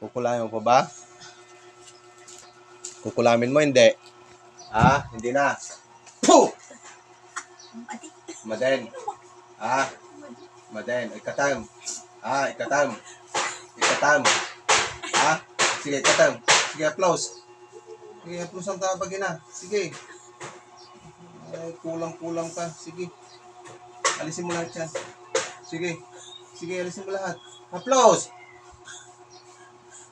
Kukulamin mo pa ba? Kukulamin mo, hindi. Hindi na. Puh! Maden. Maden. Ikatam. Ikatam. Ikatam. Sige, ikatam. Sige, applause. Sige, applause ang tabag na. Sige. Ay, kulang-kulang ka. Sige. Alisin mo lahat yan. Sige. Sige, alisin mo lahat. Applause!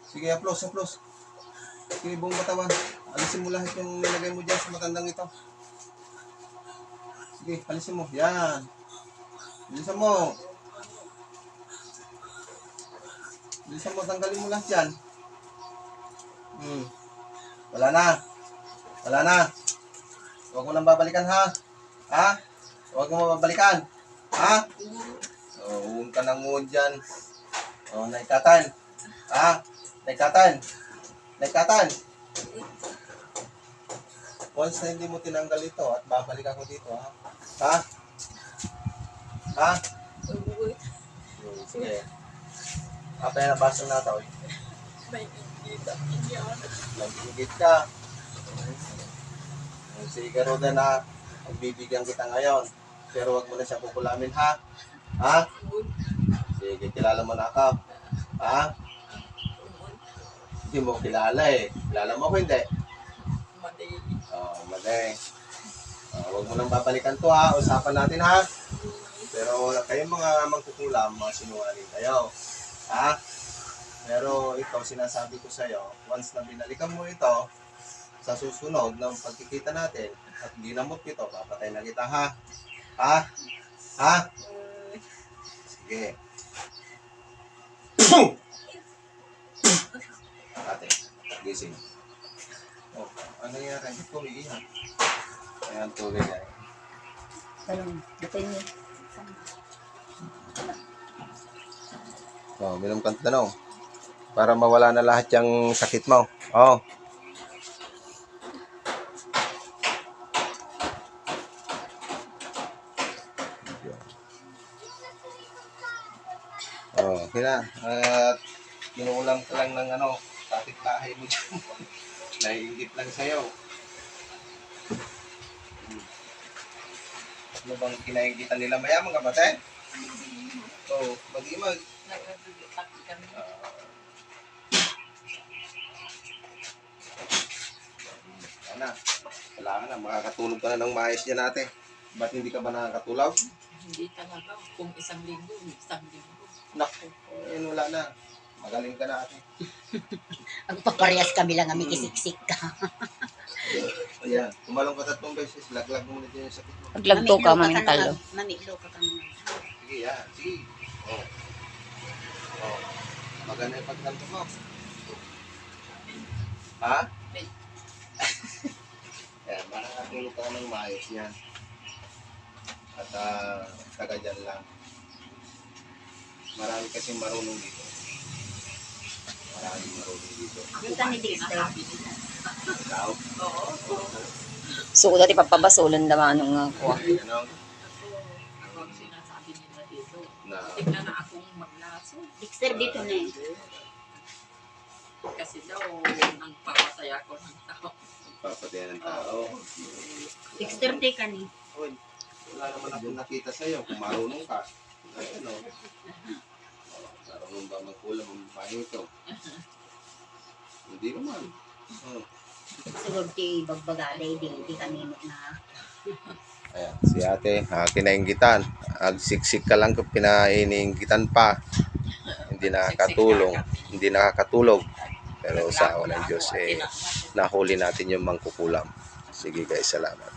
Sige, applause, applause. Sige, buong katawan. Alisin mo lahat yung nilagay mo dyan sa matandang ito. Sige, alisin mo. Yan. Alisin mo. Alisin mo, tanggalin mo lahat yan. Wala na. Wala na. Huwag mo nang babalikan, ha? Huwag mo babalikan. Huwag ka nang nguon dyan. Naikatan. Naikatan. Naikatan. Once na hindi mo tinanggal ito at babalik ako dito, ha? Sige. Kapaya na baso na ito. May Nag-ingit ka. Sige, Roda, na magbibigyan kita ngayon. Pero wag mo na siya kukulamin, ha? Sige, kilala mo na ako. Hindi mo kilala eh. Kilala mo ko, hindi? Maday. Wag mo nang babalikan to, ha? Usapan natin, ha? Pero kayong mga magkukulam, mga sinungaling kayo. Pero ito, sinasabi ko sa'yo, once na binalikan mo ito, sa susunod ng pagkikita natin, at ginamot ito, papatay na kita, ha? Sige. Ate, gising. Ano yan? Hindi ko umiiyak. Ayan, tubig ay. Depende. Minom kang tanong. Para mawala na lahat yung sakit mo. Kina. At kinulang ka lang ng kapit-bahay mo dyan. Naiingit lang sa'yo. Ano bang kinaingitan nila? Mayaman ka ba, te? Mag-imag. Kailangan na, makakatulog ka na ng maayos dyan natin. Ba't hindi ka ba nakakatulog? Hindi talaga. Kung isang linggo. Naku, wala na. Magaling ka na ate. Magpaparehas kami lang kami kisiksik ka. Ayan, tumalong ka 3 beses. Laglag mo na din yung sakit mo. Paglagto ka, mamintalo. Mamilo ka kami. Sige, yan. Sige. Maganda yung pagkanto mo. Ayan, makakatulog ka ng maayos yan. At taga dyan lang. Marami kasing marunong dito. Maraming marunong dito. Kita ni Dexter. Ikaw? So, dati papabasulan naman nung kuha. Ang sinasabi nila dito. Tignan na akong maglaso. Dexter dito na eh. Kasi daw, nagpapatay ako ng tao. Papatayan ng tao. Dexter, teka ni. Wala naman akong nakita sa'yo kung marunong ka. Marunong ba magkulam ang bahay ito? Hindi naman. Siguro ti bagbagalay, di kami na. Ayan, si ate, kinainggitan. Agsiksik ka lang kung pinaininggitan pa. Hindi nakakatulog. Pero sa awa ng Diyos, nahuli natin yung mangkukulam. Sige guys, salamat.